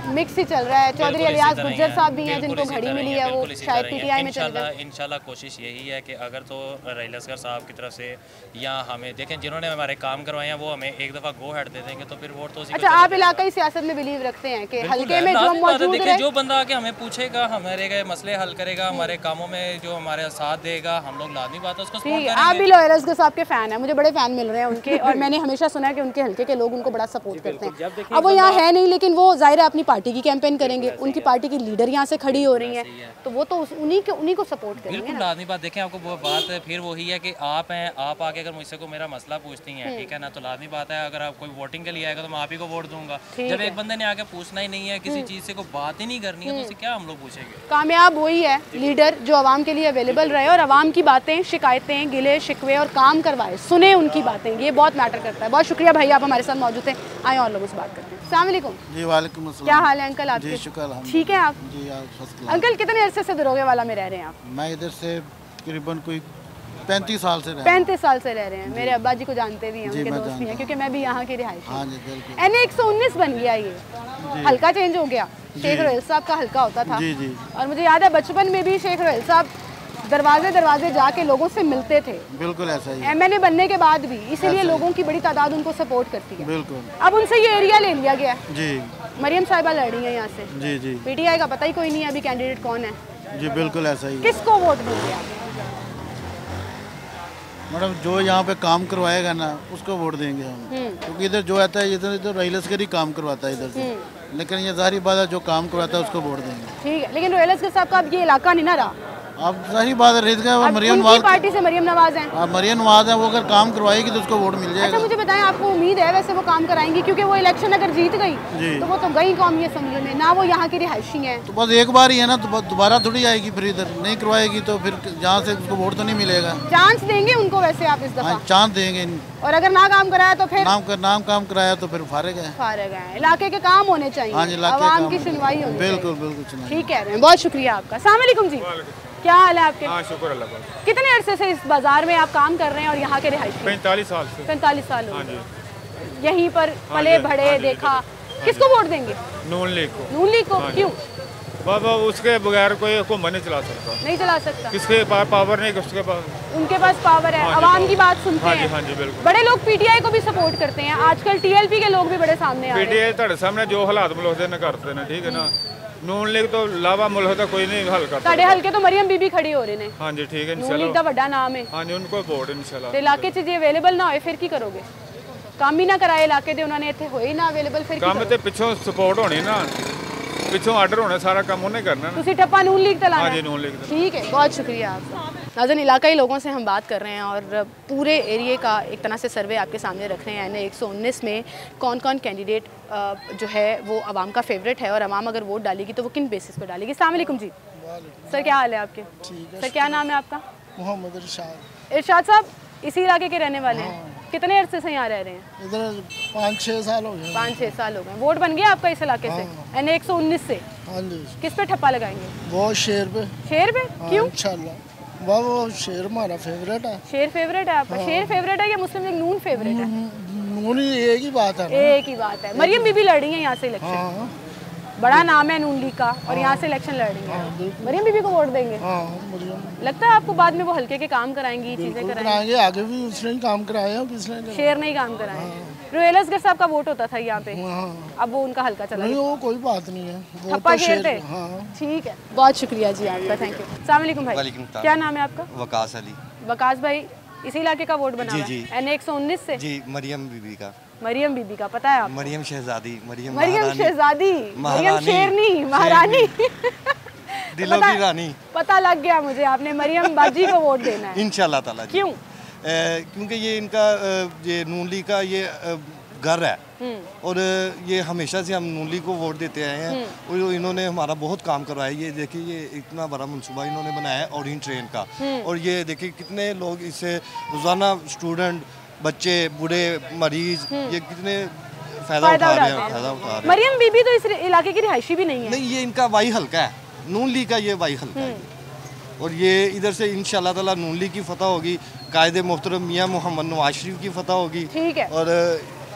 मिक्स ही चल रहा है। चौधरी अलियास गुज्जर साहब भी हैं जिनको घड़ी मिली है, वो शायद PTI में चले जाए। इंशाल्लाह कोशिश यही है कि अगर तो रईस असगर साहब की तरफ से या हमें देखें, जिन्होंने हमारे काम करवाए हैं वो हमें एक दफ़ा गो हेड दे देंगे तो फिर वोट तो उसी। अच्छा, आप इलाकाई सियासत में बिलीव रखते हैं कि हल्के में जो मौजूद है, जो बंदा आके हमें पूछेगा, हमारे मसले हल करेगा, हमारे कामों में जो हमारे साथ देगा, हम लोग लाजमी बात है उसको सपोर्ट करेंगे। आप भी रईस असगर साहब के फैन हैं, मुझे बड़े फैन मिल रहे हैं उनके, और मैंने हमेशा सुना है कि उनके हल्के के लोग उनको बड़ा सपोर्ट करते हैं। अब वो यहाँ है नहीं, लेकिन वो जाहिर है अपनी पार्टी की कैंपेन करेंगे, उनकी पार्टी की लीडर यहाँ से खड़ी हो रही हैं, तो वो तो उन्हीं को सपोर्ट करेंगे। बिल्कुल लाजमी बात। देखें आपको वो बात फिर वही है कि आप हैं, आप आके अगर मुझसे को मेरा मसला पूछती हैं, ठीक है ना, तो लाजमी बात है अगर आप कोई वोटिंग के लिए आएगा तो मैं आप ही को वोट दूंगा। जब एक बंदे ने आके पूछना ही नहीं है, किसी चीज़ से कोई बात ही नहीं करनी है, तो उसे क्या हम लोग पूछेंगे। कामयाब वही है लीडर जो आवाम के लिए अवेलेबल रहे और आवाम की बातें, शिकायतें, गिले शिकवे और काम करवाए, सुने उनकी बातें, ये बहुत मैटर करता है। बहुत शुक्रिया भाई, आप हमारे साथ मौजूद थे। आए और लोगों से बात करते हैं। अस्सलाम वालेकुम। जी वालेकुम अस्सलाम। क्या हाल है अंकल आपके? जी शुक्र अल्हम्दुलिल्लाह। ठीक है आप? जी फर्स्ट क्लास। अंकल कितने अरसे से दरोगे वाला में रह रहे हैं आप? मैं इधर से तकरीबन कोई 35 साल से रह 35 साल से रह रहे हैं। मेरे अब्बा जी को जानते भी हैं, उनके दोस्त भी हैं, क्योंकि मैं भी यहाँ की रिहायशी। हाँ जी बिल्कुल। NA 119 बन गया ये, हल्का चेंज हो गया। शेख रोहेल साहब का हल्का होता था। जी जी। और मुझे याद है बचपन में भी शेख रोहेल साहब दरवाजे जाके लोगों से मिलते थे। बिल्कुल ऐसा ही। MNA बनने के बाद भी, इसीलिए लोगों की बड़ी तादाद उनको सपोर्ट करती है। बिल्कुल। अब उनसे ये एरिया ले लिया गया है। जी। मरियम साहिबा लड़ रही है यहाँ से। जी जी। PTI का पता ही कोई नहीं है अभी कैंडिडेट कौन है। जी बिल्कुल ऐसा ही। किसको वोट दोगे आप? मैडम जो यहाँ पे काम करवाएगा ना उसको वोट देंगे हम, क्योंकि इधर जो आता है इधर तो रहीलस्कर ही काम करवाता है इधर से, लेकिन ये जाहिर बात है जो काम करवाता है उसको वोट देंगे। ठीक है, लेकिन रोहेल असगर साहब का अब ये इलाका नहीं ना रहा। अब जाहिर बात है रेत का मरियम नवाज पार्टी से मरियम नवाज हैं। मरियम नवाज है, वो अगर काम करवाएगी तो उसको वोट मिल जाएगा। अच्छा मुझे बताएं, आपको उम्मीद है वैसे वो काम कराएंगी? क्योंकि वो इलेक्शन अगर जीत गई तो वो तो गई कौमी असेंबली में, ना वो यहाँ की रिहायशी है। तो बस एक बार ही है ना, तो दोबारा थोड़ी आएगी, फिर इधर नहीं करवाएगी तो फिर जहाँ से उसको वोट तो नहीं मिलेगा। चांस देंगे उनको वैसे आप इस दफा? चांस देंगे, और अगर ना काम कराया तो फिर नाम काम कराया तो फिर फारिग है। फारिग है। इलाके के काम होने चाहिए, आवाम की सुनवाई होनी चाहिए। बिल्कुल बिल्कुल ठीक कह रहे हैं, बहुत शुक्रिया आपका। अस्सलाम वालेकुम जी, क्या हाल है आपके? हाँ शुक्र अल्लाह का। कितने अरसे से इस बाजार में आप काम कर रहे हैं और यहाँ के रिहायशी? 45 साल से। 45 साल हो हाँ गए यहीं पर पले बढ़े, देखा। किसको वोट देंगे? नून लीग को। नून लीग को? क्यों? बाबा उसके बगैर कोई हुकूमत नहीं चला सकता। नहीं चला सकता? किसके पास पावर नहीं, उसके पास। उनके पास पावर है, आवाम की बात सुनते हैं। हाँ जी बिल्कुल। बड़े लोग PTI को भी सपोर्ट करते हैं, आजकल TLP के लोग भी बड़े सामने आ रहे हैं। PTI ਤੁਹਾਡੇ ਸਾਹਮਣੇ जो हालात मुल्क ने करते हैं, ठीक है ना। नून लीग तो लावा मुल्क का कोई नहीं हल करता। ਸਾਡੇ ਹਲਕੇ ਤੋਂ ਮਰੀਮ ਬੀਬੀ ਖੜੀ ਹੋ ਰਹੇ ਨੇ। हाँ जी ठीक है नून लीग ਦਾ ਵੱਡਾ ਨਾਮ ਹੈ। हाँ जी उनको वोट इंशाल्लाह। ਤੇ ਇਲਾਕੇ 'ਚ ਜੇ ਅਵੇਲੇਬਲ ਨਾ ਹੋਏ ਫਿਰ ਕੀ ਕਰੋਗੇ? ਕੰਮ ਹੀ ਨਾ ਕਰਾਏ ਇਲਾਕੇ ਦੇ ਉਹਨਾਂ ਨੇ, ਇੱਥੇ ਹੋਏ ਨਾ ਅਵੇਲੇਬਲ, ਫਿਰ ਕੀ ਕੰਮ ਤੇ ਪਿੱਛੋਂ ਸਪੋਰਟ ਹੋਣੀ ਨਾ, पिछों आर्डर होना, सारा काम उन्हें करना है। ठप्पा नून लीग तलाना। हाँ जी नून लीग। ठीक है, बहुत शुक्रिया आपका। नाज़रीन, इलाकाई लोगों से हम बात कर रहे हैं और पूरे एरिए का एक तरह से सर्वे आपके सामने रख रहे हैं। NA 119 में कौन कौन कैंडिडेट जो है वो आवाम का फेवरेट है और आवाम अगर वोट डालेगी तो वो किन बेसिस पर डालेगी। अस्सलाम वालेकुम जी। सर क्या हाल है आपके? ठीक है। सर क्या नाम है आपका? मोहम्मद इरशाद। इरशाद साहब इसी इलाके के रहने वाले हैं? कितने अरसे से यहाँ रह रहे हैं? इधर 5-6 साल हो गए। 5-6 साल हो गए। वोट बन गया आपका इस इलाके से? NA 119 से? हाँ जी। किस पे ठप्पा लगाएंगे? वो शेर पे। शेर पे? क्यों? इंशाल्लाह वो शेर हमारा फेवरेट है। शेर फेवरेट है आपका? शेर फेवरेट है या मुस्लिम लीग नून फेवरेट है? नून ही एक ही बात है। एक ही बात है। मरियम बीबी लड़ रही है यहाँ से इलेक्शन, बड़ा नाम है नून लीग का, और यहाँ से इलेक्शन लड़ रही है। मरियम बीबी को वोट देंगे? लगता है आपको बाद में वो हल्के के काम कराएंगी, चीजें कराएंगी? आगे भी उसने ही काम कराया, किसने? शेर नहीं काम कराए। रोहेल असगर साहब का वोट होता था यहाँ पे, अब वो उनका हल्का चला नहीं, वो कोई बात नहीं है, ठप्पा खेलते। ठीक है, बहुत शुक्रिया जी आपका, थैंक यू। अस्सलाम वालेकुम भाई, क्या नाम है आपका? वकास अली। वकास भाई इसी इलाके का वोट बना? जी। NA 119 से? जी, मरियम बीबी का। मरियम बीबी का पता है आप? मरियम शहजादी, मरियम शहजादी, मरियम शेरनी, महारानी, दिलों की रानी। पता लग गया मुझे, आपने मरियम बाजी को वोट देना है इंशाल्लाह ताला। क्यों? क्योंकि ये इनका ये नून लीग का ये घर है और ये हमेशा से हम नून लीग को वोट देते आए हैं और इन्होंने हमारा बहुत काम करवाया। ये देखिए ये इतना बड़ा मनसूबा इन्होंने बनाया है ओरिएंट ट्रेन का, और ये देखिए कितने लोग इससे रोज़ाना स्टूडेंट, बच्चे, बूढ़े, मरीज, ये कितने फायदा उठा रहे हैं। मरियम बीबी तो इस इलाके की रिहायशी भी नहीं है? नहीं, ये इनका वाई हल्का है, नून लीग का ये वाई हल्का है, और ये इधर से इंशाल्लाह ताला नून लीग की फतह होगी, कायदे मोहतरम मियाँ मोहम्मद नवाज शरीफ की फतह होगी। ठीक है, और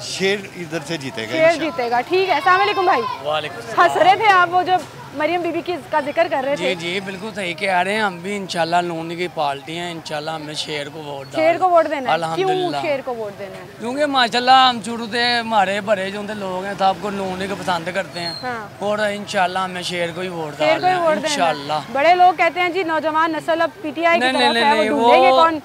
शेर इधर से जीतेगा, शेर जीतेगा। ठीक है, अस्सलाम वालेकुम भाई। वालेकुम। हंस रहे थे आप, वो जो मरियम बीबी का जिक्र कर रहे थे। जी बिल्कुल सही कह रहे हैं, हम भी इंशाल्लाह नून की पार्टी हैं, इंशाल्लाह हमें शेर को वोट देना है। शेर को वोट देना है? अल्हम्दुलिल्लाह। क्यों शेर को वोट देना है? क्योंकि माशाल्लाह हम शुरू से हमारे भरे जो लोग हैं सबको नून को पसंद करते हैं, और इंशाल्लाह हमें शेर को ही वोट डालना है इंशाल्लाह। बड़े लोग कहते हैं जी नौजवान नस्ल अब PTI की तरफ है, वो ढूंढेंगे कौन?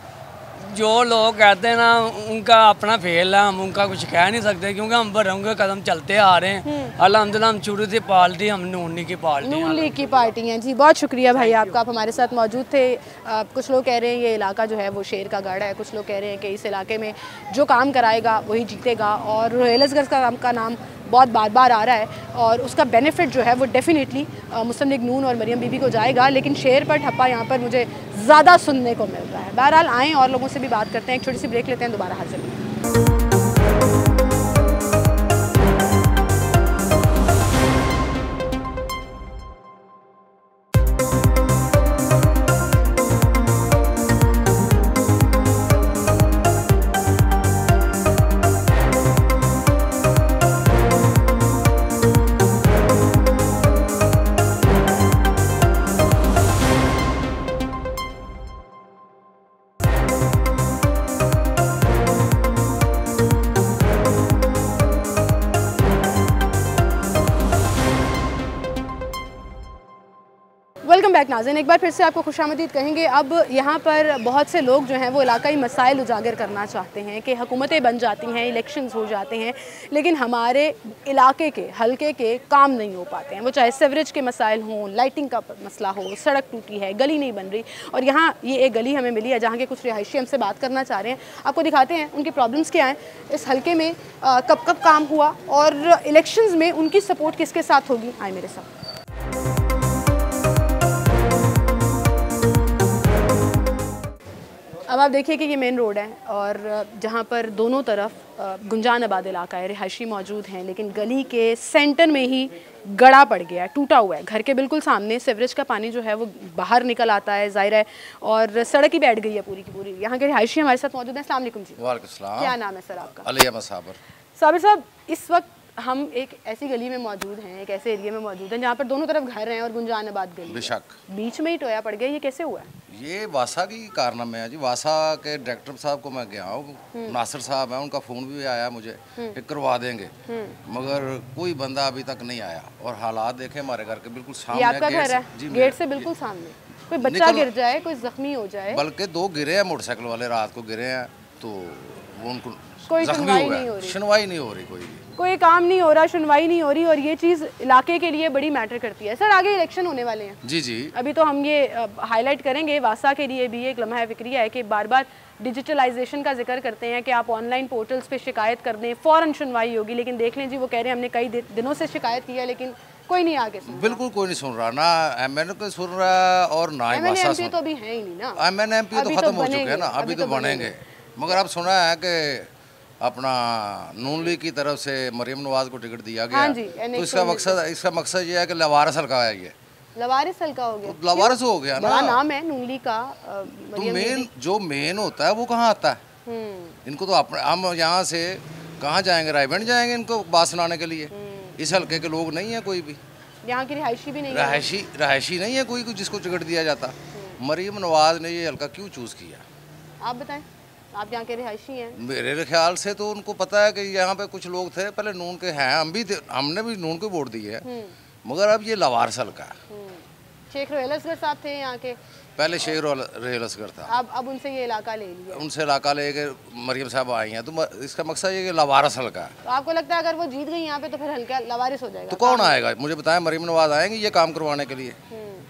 जो लोग कहते हैं ना उनका अपना फेल है, हम उनका कुछ कह नहीं सकते क्योंकि हम बरहम के कदम चलते आ रहे हैं। अल्हम्दुलिल्लाह हम शुरू से पार्टी, हम नून लीग की पार्टी, नून लीग की पार्टी हैं जी। बहुत शुक्रिया भाई आपका, आप हमारे साथ मौजूद थे। कुछ लोग कह रहे हैं ये इलाका जो है वो शेर का गढ़ है, कुछ लोग कह रहे हैं कि इस इलाके में जो काम कराएगा वही जीतेगा, और रोहेलसगंज का नाम बहुत बार बार आ रहा है और उसका बेनिफिट जो है वो डेफिनेटली मुस्लिम लीग नून और मरियम बीबी को जाएगा। लेकिन शेर पर ठप्पा यहाँ पर मुझे ज़्यादा सुनने को मिल रहा है। बहरहाल आएँ और लोगों से भी बात करते हैं, एक छोटी सी ब्रेक लेते हैं, दोबारा हाजिर हैं। वेलकम बैक नाज़रीन, एक बार फिर से आपको खुशामदीद कहेंगे। अब यहाँ पर बहुत से लोग जो हैं वो इलाकाई मसाइल उजागर करना चाहते हैं कि हुकूमतें बन जाती हैं, इलेक्शंस हो जाते हैं, लेकिन हमारे इलाके के हलके के काम नहीं हो पाते हैं। वो चाहे सीवरेज के मसाइल हों, लाइटिंग का मसला हो, सड़क टूटी है, गली नहीं बन रही। और यहाँ ये एक गली हमें मिली है जहाँ के कुछ रिहायशी हमसे बात करना चाह रहे हैं। आपको दिखाते हैं उनकी प्रॉब्लम्स क्या हैं, इस हलके में कब कब काम हुआ और इलेक्शंस में उनकी सपोर्ट किसके साथ होगी। आए मेरे साथ। अब आप देखिए कि ये मेन रोड है और जहाँ पर दोनों तरफ गुंजान आबाद इलाका है, रिहायशी मौजूद हैं, लेकिन गली के सेंटर में ही गड़ा पड़ गया है, टूटा हुआ है। घर के बिल्कुल सामने सीवरेज का पानी जो है वो बाहर निकल आता है, ज़ाहिर है, और सड़क ही बैठ गई है पूरी की पूरी। यहाँ के रिहायशी हमारे साथ मौजूद हैं। अस्सलाम वालेकुम जी। वालेकुम सलाम। क्या नाम है सर आपका? अली अहमद साबिर। साबिर साहब, इस वक्त हम एक ऐसी गली में मौजूद हैं, एक ऐसे एरिया में मौजूद हैं जहाँ पर दोनों तरफ घर हैं और गुंजान आबाद गली, बेशक बीच में ही टोया पड़ गया। ये कैसे हुआ है? ये वासा की कारनामे है जी। वासा के डायरेक्टर साहब को मैं गया हूँ, नासिर साहब हैं, उनका फ़ोन भी आया मुझे कि करवा देंगे, मगर कोई बंदा अभी तक नहीं आया। और हालात देखें हमारे घर के बिल्कुल सामने, आपका घर है गेट से बिल्कुल सामने, कोई बच्चा गिर जाए, कोई जख्मी हो जाए, बल्कि 2 गिरे हैं मोटरसाइकिल वाले, रात को गिरे हैं, तो वो उनको कोई सुनवाई नहीं हो रही, कोई काम नहीं हो रहा, सुनवाई नहीं हो रही। और ये चीज़ इलाके के लिए बड़ी मैटर करती है। सर, आगे इलेक्शन होने वाले हैं जी जी, अभी तो हम ये हाईलाइट करेंगे। वासा के लिए भी एक लम्हा फिक्रिया है कि बार बार डिजिटलाइजेशन का जिक्र करते हैं कि आप ऑनलाइन पोर्टल्स पे शिकायत कर दें, फ़ौरन सुनवाई होगी। लेकिन देख लें जी, वो कह रहे हैं हमने कई दिनों से शिकायत की है लेकिन कोई नहीं आगे सुन, बिल्कुल कोई नहीं सुन रहा, ना MN को सुन रहा और ना ही वासा सुन। तो अभी है ही नहीं ना, MN MP तो खत्म हो चुके हैं ना, अभी तो बनेंगे। मगर अब सुना है कि अपना नून लीग की तरफ से मरियम नवाज को टिकट दिया गया। हाँ जी, तो इसका मकसद ये है कि लवारिस हल्का है, ये लवारिस हल्का हो गया, लवारिस हो गया ना, बड़ा नाम है नून लीग का। तो मेन होता है वो कहाँ आता है? इनको तो अपने, हम यहाँ से कहाँ जाएंगे, रायबंद जाएंगे इनको बात सुनाने के लिए? इस हल्के के लोग नहीं है कोई भी, यहाँ की रिहायशी भी नहीं है, रिहायशी नहीं है कोई जिसको टिकट दिया जाता। मरियम नवाज ने ये हल्का क्यों चूज़ किया, आप बताएं, आप यहाँ के रिहायशी हैं। मेरे ख्याल से तो उनको पता है कि यहाँ पे कुछ लोग थे पहले नून के हैं, हमने भी नून को वोट दिए है, मगर अब ये लवारिस हल्का है। शेख रोहेलसगर साहब थे यहाँ के, पहले शेख रोहेलसगर था, अब उनसे ये इलाका ले लिया, उनसे इलाका लेके मरियम साहब आई हैं, तो इसका मकसद ये कि लवारिस हल्का है। तो आपको लगता है अगर वो जीत गई यहाँ पे तो फिर हल्का लवारिस हो जाएगा? तो कौन आएगा मुझे बताएं? मरियम नवाज आएंगे ये काम करवाने के लिए?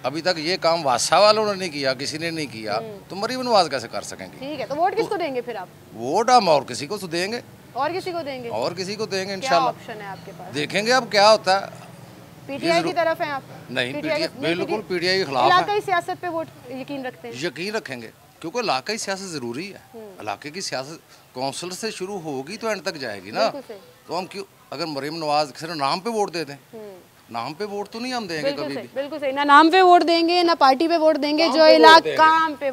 अभी तक ये काम वासा वालों ने नहीं किया, किसी ने नहीं किया, तो मरियम नवाज कैसे कर सकेंगे? ठीक है, तो वोट किसको देंगे फिर आप? वोट हम और किसी को तो देंगे, और किसी को देंगे, और किसी को देंगे क्या इंशाल्लाह। ऑप्शन है आपके पास? देखेंगे अब क्या होता है। पीटीआई की तरफ हैं आप? नहीं, बिल्कुल पीटीआई के खिलाफ है। इलाकाई सियासत पे वोट यकीन रखते हैं? यकीन रखेंगे, क्योंकि इलाकाई सियासत जरूरी है। इलाके की सियासत काउंसिल से शुरू होगी तो एंड तक जाएगी ना, तो हम क्यों, अगर मरियम नवाज सिर्फ नाम पे वोट दे दें, नाम पे वोट तो नहीं हम देंगे कभी भी। बिल्कुल सही, ना नाम पे वोट देंगे ना पार्टी पे वोट देंगे, जो इलाका काम पे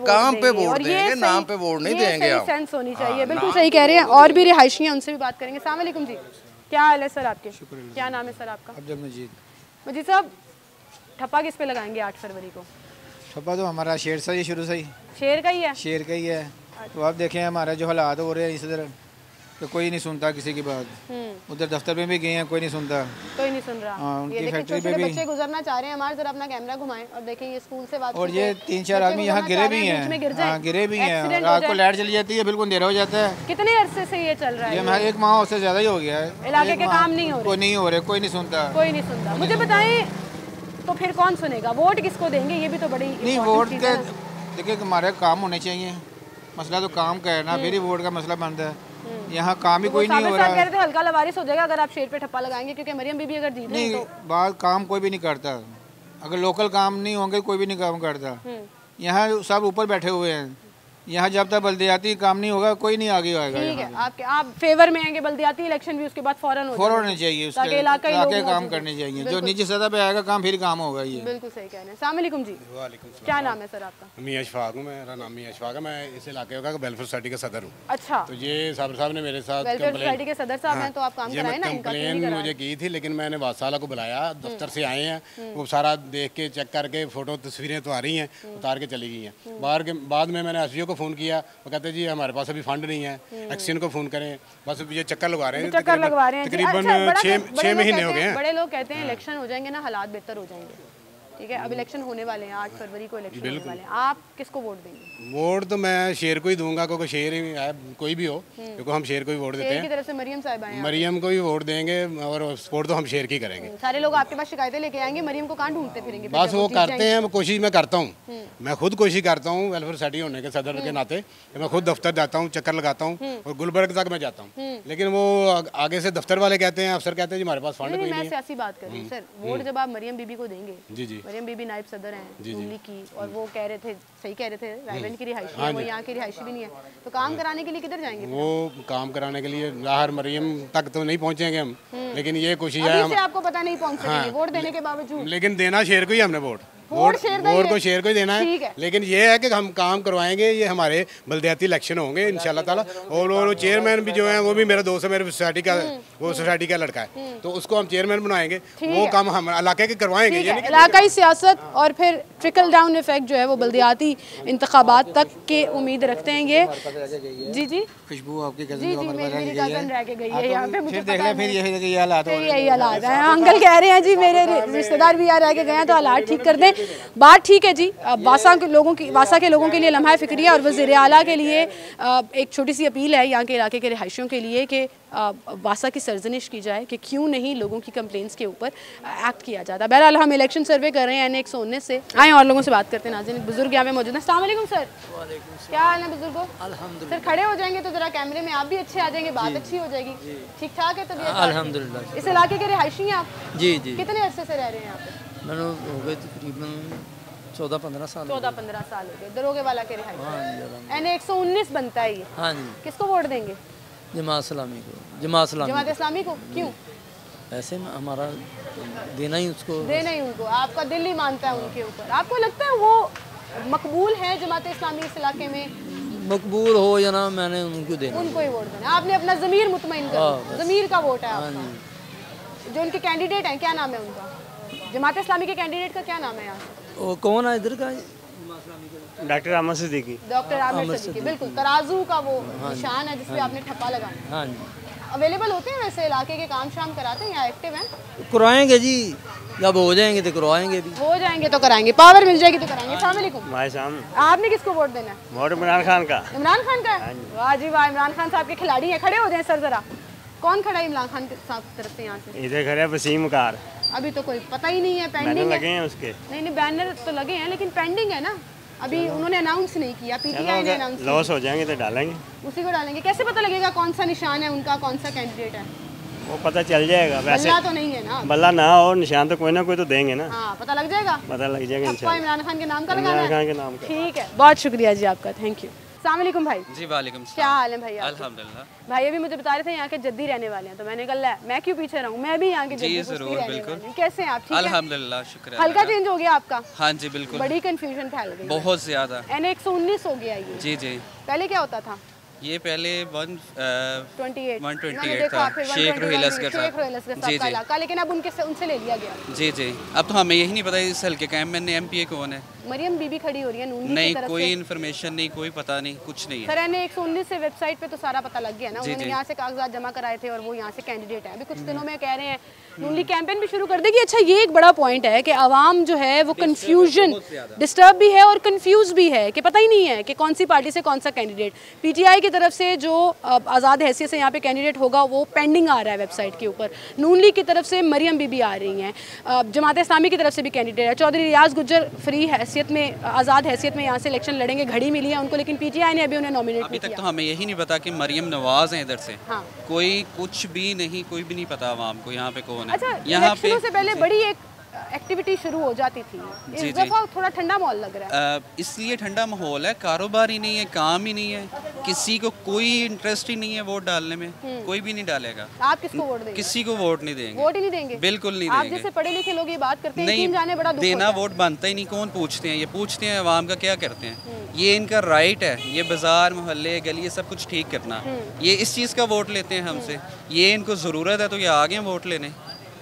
वोट देंगे, नाम पे वोट नहीं देंगे। ये सेंस होनी चाहिए, बिल्कुल सही कह रहे हैं। और भी रिहायशी हैं, उनसे भी बात करेंगे। अस्सलाम वालेकुम जी, क्या हाल है सर आपके? क्या नाम है सर आपका? अब्दुल मजीद। मजीद साहब, ठप्पा किस पे लगाएंगे 8 फरवरी को? ठप्पा तो हमारा शेर से ही शुरू से ही शेर का ही है, शेर का ही है। तो आप देखें हमारा जो हालात हो रहे हैं इस तरह, तो कोई नहीं सुनता किसी की बात। उधर दफ्तर में भी गए हैं, कोई नहीं सुनता, कोई नहीं सुन रहा। हाँ, ये उनकी फैक्ट्री पे छोटे भी बच्चे गुजरना चाह रहे हैं हमारे, जरा अपना कैमरा घुमाएं और देखें ये स्कूल से वापस। और ये 3-4 आदमी यहाँ गिरे भी हैं, हाँ गिरे भी हैं। रात को लाइट चली जाती है, बिल्कुल अंधेरा हो जाता है। कितने अरसे से ये चल रहा है? ये 1 माह से ज़्यादा ही हो गया है। इलाके के काम नहीं हो रहे? कोई नहीं हो रहे, कोई नहीं सुनता, कोई नहीं सुनता। मुझे बताएं तो फिर कौन सुनेगा? वोट किसको देंगे? ये भी तो बड़ी नहीं, वोट के देखिए हमारे काम होने चाहिए, मसला तो काम का है ना, फिर ही वोट का मसला बनता है। यहाँ काम ही कोई नहीं हो रहा है। कह रहे थे हल्का लवारिस हो जाएगा अगर आप शेर पे ठप्पा लगाएंगे, क्योंकि मरियम बीबी अगर जीत नहीं तो बात काम कोई भी नहीं करता। अगर लोकल काम नहीं होंगे कोई भी नहीं काम करता। यहाँ सब ऊपर बैठे हुए हैं, यहाँ जब तक बल्दियाती काम नहीं होगा कोई नहीं आगे आएगा। ठीक है, आप फेवर में आएंगे बल्दियाती इलेक्शन भी उसके बाद फौरन होने चाहिए, उसके इलाके काम करने चाहिए। जो निजी सतह पे आएगा काम फिर काम होगा। ये बिल्कुल सही कह रहे हैं। अस्सलाम वालेकुम जी। वालेकुम सलाम। क्या नाम है सर आपका? मियां इशफाक हूँ, मेरा नाम मियां इशफाक है। मैं इस इलाके का वेलफेयर सोसाइटी का सदर हूँ। अच्छा। तो ये साबर साहब ने मेरे साथ वेलफेयर सोसाइटी के सदर साहब हैं, तो आप काम कराएं ना। कंप्लेन मुझे की थी, लेकिन मैंने वासाला को बुलाया, दफ्तर से आए हैं, वो सारा देख के चेक करके फोटो तस्वीरें तो आ रही हैं, उतार के चली गई हैं। बाद में मैंने एसडीओ को फ़ोन किया, वो कहते जी हमारे पास अभी फंड नहीं है, एक्शन को फ़ोन करें। बस ये चक्कर लगवा रहे हैं, तकरीबन 6 महीने हो गए हैं। बड़े लोग कहते हैं इलेक्शन हो जाएंगे ना हालात बेहतर हो जाएंगे। ठीक है, अब इलेक्शन होने वाले हैं, 8 फरवरी को इलेक्शन होने वाले हैं। आप किसको वोट देंगे? वोट तो मैं शेर को ही दूंगा, क्योंकि शेर ही है, कोई भी हो, क्योंकि हम शेर को ही वोट देते हैं। की तरफ से मरियम साहब आए हैं, मरियम को ही वोट देंगे और सपोर्ट तो हम शेर की करेंगे। सारे लोग आपके पास शिकायतें लेके आएंगे, मरियम को कहाँ ढूंढते फिरेंगे? बस वो करते हैं, कोशिश मैं करता हूँ, मैं खुद कोशिश करता हूँ वेलफेयर सोसाइटी होने के सदर के नाते। मैं खुद दफ्तर जाता हूँ, चक्कर लगाता हूँ और गुलबर्ग तक मैं जाता हूँ, लेकिन वो आगे से दफ्तर वाले कहते हैं, अफसर कहते हैं जी हमारे पास फंड कोई नहीं है। मैं सियासी बात कर रही हूँ सर। वोट जब आप मरियम बीबी को देंगे, जी मरियम बीबी नायब सदर हैं नूनली की, और वो कह रहे थे, सही कह रहे थे, रायबंद की रिहायशी है, वो यहाँ की रिहायशी भी नहीं है, तो काम कराने के लिए किधर जाएंगे? वो काम कराने के लिए लाहौर मरियम तक तो नहीं पहुँचेंगे हम, लेकिन ये कोशिश है हम। आपको पता नहीं पहुँच सकेंगे वोट देने के बावजूद, लेकिन देना शेर को ही हमने वोट वोट को शेर को ही देना है। लेकिन ये है कि हम काम करवाएंगे, ये हमारे बल्दियाती इलेक्शन होंगे इंशाल्लाह ताला। और वो चेयरमैन भी जो है वो भी मेरा दोस्त है, मेरे सोसाइटी का, वो सोसाइटी का लड़का है, तो उसको हम चेयरमैन बनाएंगे, वो काम हम इलाके के करवाएंगे। इलाकाई सियासत और फिर ट्रिकल डाउन इफेक्ट जो है वो बल्दियाती इंतखाबात तक के उम्मीद रखते हैं। ये जी खुशबू आपकी कज़न रह के गई है यहाँ पे, मुझे यही हालात है। अंकल कह रहे हैं जी मेरे रिश्तेदार भी यहाँ रह के गए हैं, तो हालात ठीक कर दें। बात ठीक है जी। वासा के लोगों के लिए लम्हा फिक्रिया और वज़ीर आला के लिए एक छोटी सी अपील है यहाँ के इलाके के रिहायशियों के लिए कि वासा की सरजनिश की जाए कि क्यों नहीं लोगों की कंप्लेंट्स के ऊपर एक्ट किया जाता। बहरहाल हम इलेक्शन सर्वे कर रहे हैं N 119 से। आए और लोगों से बात करते हैं। नाज़रीन, बुजुर्ग यहाँ पे मौजूद हैं। अस्सलाम वालेकुम सर। क्या हाल है बुजुर्गो? अल्हम्दुलिल्लाह। सर खड़े हो जाएंगे तो जरा कैमरे में आप भी अच्छे आ जाएंगे, बात अच्छी हो जाएगी। ठीक ठाक है तबीयत? अल्हम्दुलिल्लाह। इस इलाके के रिहायशी हैं आप? जी। कितने अरसे से रह रहे हैं यहाँ पे? मैंने हो गए तकरीबन 14-15 साल। 14-15 साल हो गए। दरोगे वाला के रिहायशी N 119 बनता है ये। हाँ जी। किसको वोट देंगे? जमात इस्लामी को। जमात इस्लामी को क्यों? ऐसे हमारा देना ही उनको। आपका दिल ही मानता है उनके ऊपर। आपको लगता है वो मकबूल है जमात इस्लामी इस इलाके में? मकबूल हो या ना, मैंने उनको देना, उनको ही वोट देना। आपने अपना ज़मीर मुतमईन कर, ज़मीर का वोट है आपका। जो उनके कैंडिडेट हैं, क्या नाम है उनका? जमात इस्लामी के कैंडिडेट का क्या नाम है यहाँ? वो कौन है इधर का? डॉक्टर आमिर सिद्दीकी। डॉक्टर आमिर सिद्दीकी, बिल्कुल। तराजू का वो निशान है जिसपे आपने ठप्पा लगाना। हाँ जी। अवेलेबल होते हैं वैसे इलाके के, काम शाम कराते हैं या एक्टिव हैं? करवाएंगे जी, जब हो जाएंगे तो करवाएंगे भी। हो जाएंगे तो कराएंगे, पावर मिल जाएगी तो कराएंगे। अस्सलाम वालेकुम। भाई साहब, आपने किसको वोट देना है? वोट इमरान खान का। इमरान खान का? वाह जी वाह, इमरान खान साहब के खिलाड़ी हैं। खड़े हो जाए सर जरा। कौन खड़ा है इमरान खान साहब की तरफ से यहाँ से? इधर खड़े है वसीम कार। अभी तो कोई पता ही नहीं है, पेंडिंग लगे हैं उसके। नहीं बैनर तो लगे हैं लेकिन पेंडिंग है ना, अभी उन्होंने अनाउंस नहीं किया। पीटीआई ने अनाउंस किया। लॉस हो जाएंगे तो डालेंगे, उसी को डालेंगे। कैसे पता लगेगा कौन सा निशान है उनका, कौन सा कैंडिडेट है? वो पता चल जाएगा। वैसे बल्ला तो नहीं है ना? बल्ला ना हो, निशान तो कोई ना कोई तो देंगे ना। हाँ, पता लग जाएगा। पता लग जाएगा इंशाल्लाह। इमरान खान के नाम का लगाना है? इमरान खान के नाम का। ठीक है, बहुत शुक्रिया जी आपका, थैंक यू। अस्सलाम वालेकुम भाई। जी वालेकुम सलाम। क्या हाल है भाई? अल्हम्दुलिल्लाह। भाई अभी मुझे बता रहे थे यहाँ के जद्दी रहने वाले हैं, तो मैंने कहा मैं क्यों पीछे रहूँ, मैं भी यहाँ के जद्दी जरूर, बिल्कुल। कैसे हैं आप? ठीक है अल्हम्दुलिल्लाह, शुक्र। हल्का चेंज हो गया आपका? हाँ जी बिल्कुल। बड़ी कंफ्यूजन फैल गई, बहुत ज्यादा। N 119 हो गया ये। जी। पहले क्या होता था? ये पहले 128 था शेख रोहिल असगर साहब। जी जी का, लेकिन अब उनसे ले लिया गया। जी जी, अब तो हमें यही नहीं पता इस हल्के का MPA कौन है। मरियम बीबी खड़ी हो रही है नून नहीं, की तरफ कोई से। इन्फॉर्मेशन नहीं, कोई पता नहीं, कुछ नहीं है। सर NA-119 से वेबसाइट पे तो सारा पता लग गया ना, उन्होंने यहाँ से कागजात जमा कराए थे और वो यहाँ से कैंडिडेट है। अभी कुछ दिनों में कह रहे हैं नून लीग कैंपेन भी शुरू कर देगी। अच्छा, ये एक बड़ा पॉइंट है कि आवाम जो है वो कंफ्यूजन, डिस्टर्ब भी है और कंफ्यूज भी है कि पता ही नहीं है कि कौन सी पार्टी से कौन सा कैंडिडेट। PTI की तरफ से जो आज़ाद हैसियत से यहाँ पे कैंडिडेट होगा वो पेंडिंग आ रहा है वेबसाइट के ऊपर। नून लीग की तरफ से मरियम बीबी आ रही हैं, जमात इस्लामी की तरफ से भी कैंडिडेट है। चौधरी रियाज गुज्जर फ्री हैसियत में, आज़ाद हैसियत में यहाँ से इलेक्शन लड़ेंगे, घड़ी मिली है उनको, लेकिन PTI ने अभी उन्हें नॉमिनेट नहीं किया। अभी तक तो हमें यही नहीं पता कि मरियम नवाज़ हैं इधर से। हाँ। कोई कुछ भी नहीं, कोई भी नहीं पता आवाम को यहाँ पे कौन है। अच्छा, यहाँ पे से पहले बड़ी एक एक्टिविटी शुरू हो जाती थी, इस दफा थोड़ा ठंडा माहौल लग रहा है। इसलिए ठंडा माहौल है, कारोबार ही नहीं है, काम ही नहीं है, किसी को कोई इंटरेस्ट ही नहीं है वोट डालने में, कोई भी नहीं डालेगा। आप किसको वोट देंगे? किसी को वोट नहीं देंगे। वोट ही नहीं देंगे? बिल्कुल नहीं आप देंगे। जैसे पढ़े लिखे लोग ये बात करते हैं, नहीं जाने बड़ा दुख देना, होता है। वोट बनता ही नहीं। कौन पूछते हैं? ये पूछते हैं अवाम का क्या करते हैं। ये इनका राइट है, ये बाजार मोहल्ले गली सब कुछ ठीक करना। ये इस चीज़ का वोट लेते हैं हमसे, ये इनको ज़रूरत है तो ये आ गए वोट लेने।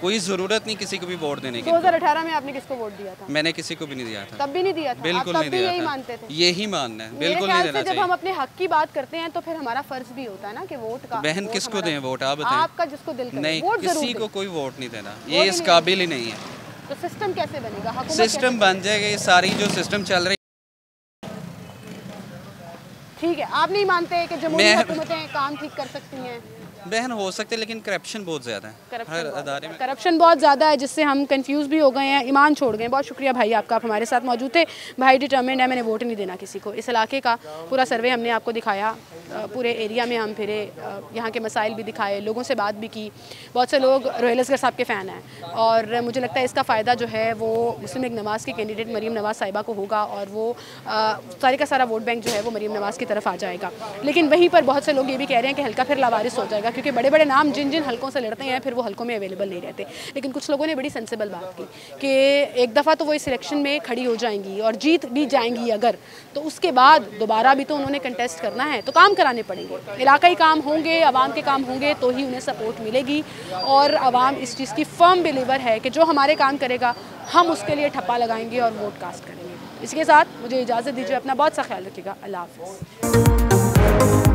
कोई ज़रूरत नहीं किसी को भी वोट देने की। 2018 में आपने किसको वोट दिया था? मैंने किसी को भी नहीं दिया था। तब भी नहीं दिया था? बिल्कुल नहीं दिया था। यही मानना है, बिल्कुल नहीं देना चाहिए। जब हम अपने हक की बात करते हैं तो फिर हमारा फर्ज भी होता है ना कि वोट का। बहन किसको दें वोट, आप बताएं। आपका जिसको दिल करे। नहीं, किसी को कोई वोट नहीं देना, ये इस काबिल ही नहीं है। तो सिस्टम कैसे बनेगा? सिस्टम बन जाएगा, ये सारी जो सिस्टम चल रही। ठीक है, आप नहीं मानते कि जमहूरी हुकूमतें काम ठीक कर सकती हैं? बहन हो सकते, लेकिन करप्शन बहुत ज़्यादा है हर अदारे में। करप्शन बहुत ज़्यादा है जिससे हम कंफ्यूज भी हो गए हैं, ईमान छोड़ गए हैं। बहुत शुक्रिया भाई आपका, आप हमारे साथ मौजूद थे। भाई डिटर्मिन्ड है, मैंने वोट नहीं देना किसी को। इस इलाके का पूरा सर्वे हमने आपको दिखाया, पूरे एरिया में हम फिरे, यहाँ के मसाइल भी दिखाए, लोगों से बात भी की। बहुत से लोग रोहिल असगर साहब के फ़ैन हैं और मुझे लगता है इसका फ़ायदा जो है वो मुस्लिम लीग नवाज़ की कैंडिडेट मरीम नवाज़ साहिबा को होगा और वो सारे का सारा वोट बैंक जो है वो मरीम नवाज़ की तरफ आ जाएगा। लेकिन वहीं पर बहुत से लोग ये भी कह रहे हैं कि हल्का फिर लावारिस हो जाएगा, क्योंकि बड़े बड़े नाम जिन जिन हलकों से लड़ते हैं फिर वो हलकों में अवेलेबल नहीं रहते। लेकिन कुछ लोगों ने बड़ी सेंसिबल बात की कि एक दफ़ा तो वो इस इलेक्शन में खड़ी हो जाएंगी और जीत भी जाएंगी अगर, तो उसके बाद दोबारा भी तो उन्होंने कंटेस्ट करना है, तो काम कराने पड़ेंगे, इलाकाई काम होंगे, आवाम के काम होंगे, तो ही उन्हें सपोर्ट मिलेगी। और आवाम इस चीज़ की फर्म बिलीवर है कि जो हमारे काम करेगा हम उसके लिए ठप्पा लगाएंगे और वोट कास्ट करेंगे। इसके साथ मुझे इजाज़त दीजिए, अपना बहुत सा ख्याल रखिएगा। अल्लाह हाफ़िज़।